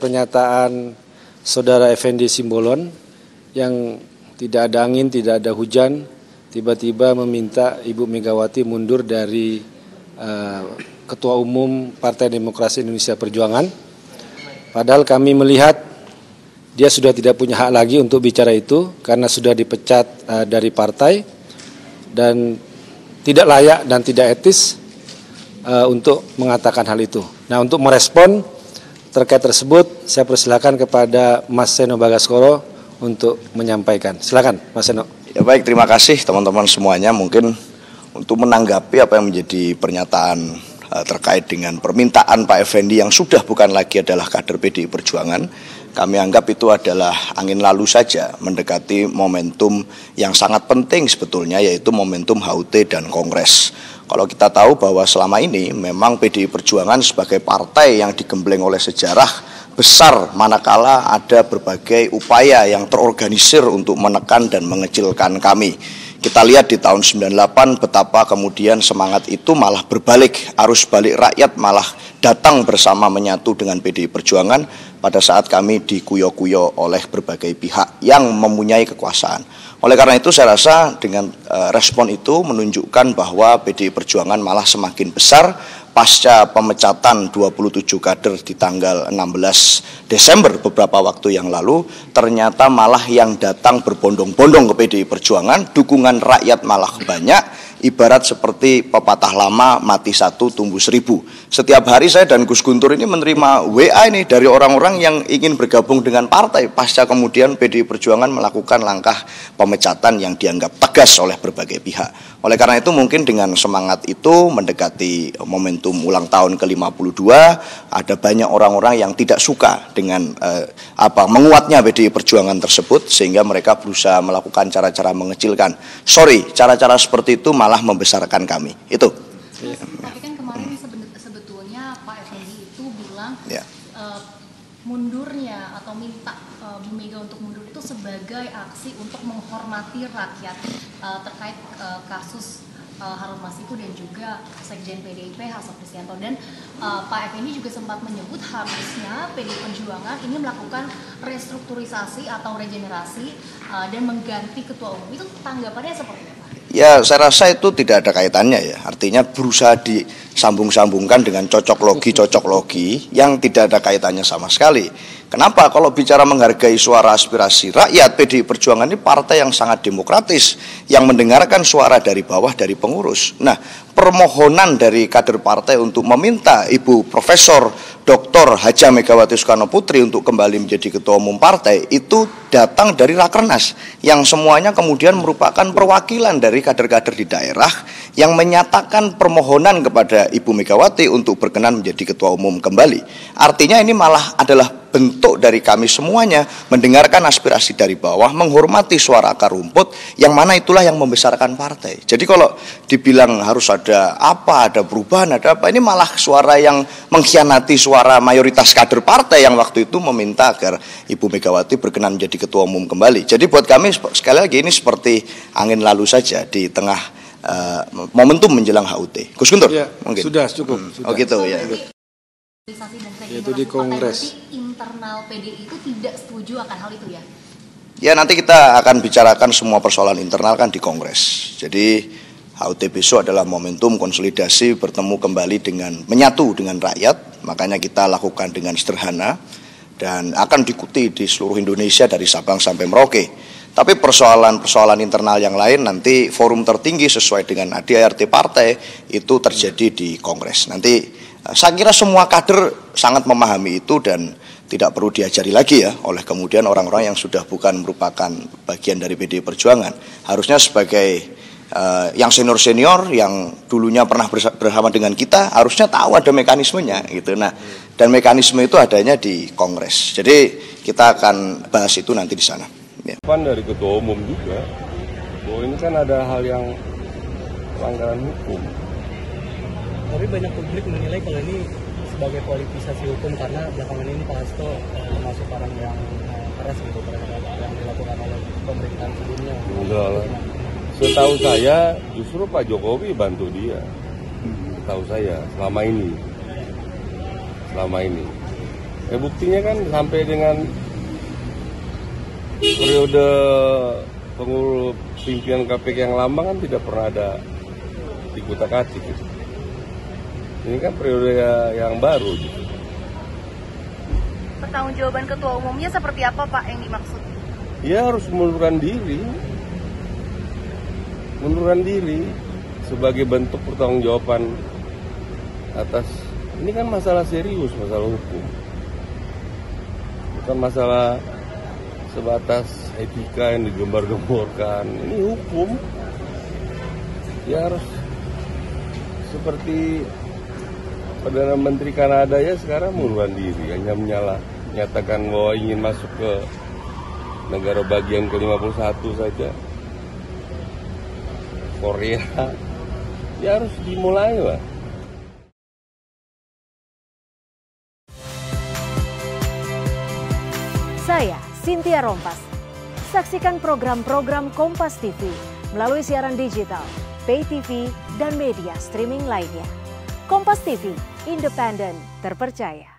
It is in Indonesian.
Pernyataan Saudara Effendi Simbolon yang tidak ada angin, tidak ada hujan, tiba-tiba meminta Ibu Megawati mundur dari Ketua Umum Partai Demokrasi Indonesia Perjuangan. Padahal kami melihat dia sudah tidak punya hak lagi untuk bicara itu karena sudah dipecat dari partai dan tidak layak dan tidak etis untuk mengatakan hal itu. Nah, untuk merespon terkait tersebut, saya persilakan kepada Mas Seno Bagaskoro untuk menyampaikan. Silakan, Mas Seno. Ya baik, terima kasih teman-teman semuanya. Mungkin untuk menanggapi apa yang menjadi pernyataan terkait dengan permintaan Pak Effendi yang sudah bukan lagi adalah kader PDI Perjuangan, kami anggap itu adalah angin lalu saja mendekati momentum yang sangat penting sebetulnya, yaitu momentum HUT dan Kongres. Kalau kita tahu bahwa selama ini memang PDI Perjuangan sebagai partai yang digembleng oleh sejarah besar, manakala ada berbagai upaya yang terorganisir untuk menekan dan mengecilkan kami. Kita lihat di tahun 98 betapa kemudian semangat itu malah berbalik, arus balik rakyat malah datang bersama menyatu dengan PDI Perjuangan pada saat kami dikuyo-kuyo oleh berbagai pihak yang mempunyai kekuasaan. Oleh karena itu saya rasa dengan respon itu menunjukkan bahwa PDI Perjuangan malah semakin besar pasca pemecatan 27 kader di tanggal 16 Desember beberapa waktu yang lalu. Ternyata malah yang datang berbondong-bondong ke PDI Perjuangan, dukungan rakyat malah banyak. Ibarat seperti pepatah lama, mati satu tumbuh seribu. Setiap hari saya dan Gus Guntur ini menerima WA ini dari orang-orang yang ingin bergabung dengan partai pasca kemudian PDI Perjuangan melakukan langkah pemecatan yang dianggap tegas oleh berbagai pihak. Oleh karena itu mungkin dengan semangat itu mendekati momentum ulang tahun ke-52, ada banyak orang-orang yang tidak suka dengan menguatnya PDI Perjuangan tersebut, sehingga mereka berusaha melakukan cara-cara mengecilkan. Sorry, cara-cara seperti itu malah membesarkan kami. Itu. Tapi kan kemarin sebetulnya Pak Effendi itu bilang mundurnya atau minta Bu Mega untuk mundur itu sebagai aksi untuk menghormati rakyat terkait kasus Harun Masiku dan juga Sekjen PDIP Hasto Kristianto. Dan Pak Effendi juga sempat menyebut harusnya PDI Perjuangan ini melakukan restrukturisasi atau regenerasi dan mengganti ketua umum. Itu tanggapannya seperti apa? Ya, saya rasa itu tidak ada kaitannya ya. Artinya berusaha disambung-sambungkan dengan cocok logi yang tidak ada kaitannya sama sekali. Kenapa? Kalau bicara menghargai suara aspirasi rakyat, PDI Perjuangan ini partai yang sangat demokratis, yang mendengarkan suara dari bawah, dari pengurus. Nah, permohonan dari kader partai untuk meminta Ibu Profesor Dr. Haja Megawati Soekarno Putri untuk kembali menjadi ketua umum partai itu datang dari Rakernas, yang semuanya kemudian merupakan perwakilan dari kader-kader di daerah yang menyatakan permohonan kepada Ibu Megawati untuk berkenan menjadi ketua umum kembali. Artinya ini malah adalah bentuk dari kami semuanya mendengarkan aspirasi dari bawah, menghormati suara akar rumput, yang mana itulah yang membesarkan partai. Jadi kalau dibilang harus ada apa, ada perubahan, ada apa, ini malah suara yang mengkhianati suara mayoritas kader partai yang waktu itu meminta agar Ibu Megawati berkenan menjadi ketua umum kembali. Jadi buat kami sekali lagi ini seperti angin lalu saja di tengah momentum menjelang HUT. Gus Guntur, ya, mungkin sudah cukup. Oh gitu ya. Itu di Kongres. Internal PDI itu tidak setuju akan hal itu ya? Ya, nanti kita akan bicarakan semua persoalan internal kan di Kongres. Jadi HUT besok adalah momentum konsolidasi, bertemu kembali dengan menyatu dengan rakyat. Makanya kita lakukan dengan sederhana dan akan diikuti di seluruh Indonesia dari Sabang sampai Merauke. Tapi persoalan-persoalan internal yang lain nanti forum tertinggi sesuai dengan ADART partai itu terjadi di Kongres. Nanti saya kira semua kader sangat memahami itu dan tidak perlu diajari lagi ya oleh kemudian orang-orang yang sudah bukan merupakan bagian dari PDI Perjuangan. Harusnya sebagai yang senior-senior yang dulunya pernah bersama dengan kita harusnya tahu ada mekanismenya gitu. Nah, dan mekanisme itu adanya di Kongres. Jadi kita akan bahas itu nanti di sana. Ya. Dari ketua umum juga, bahwa ini kan ada hal yang pelanggaran hukum. Tapi banyak publik menilai kalau ini sebagai politisasi hukum karena belakangan ini Pak Hasto termasuk orang yang keras gitu terhadap yang dilakukan oleh pemerintahan sebelumnya. Enggak lah. Setahu saya justru Pak Jokowi bantu dia. Setahu saya selama ini. Buktinya kan sampai dengan periode pengurus pimpinan KPK yang lama kan tidak pernah ada dikutak-atik gitu. Ini kan periode yang baru gitu. Pertanggungjawaban ketua umumnya seperti apa Pak yang dimaksud? Ya harus mengundurkan diri sebagai bentuk pertanggungjawaban atas, ini kan masalah serius, masalah hukum, bukan masalah sebatas etika yang digembar-gemborkan. Ini hukum, ya harus seperti Perdana Menteri Kanada ya sekarang mengundurkan diri, hanya menyatakan bahwa ingin masuk ke negara bagian ke-51 saja. Korea, ya harus dimulai lah. Saya Cynthia Rompas. Saksikan program-program Kompas TV melalui siaran digital, pay TV, dan media streaming lainnya. Kompas TV, independen, terpercaya.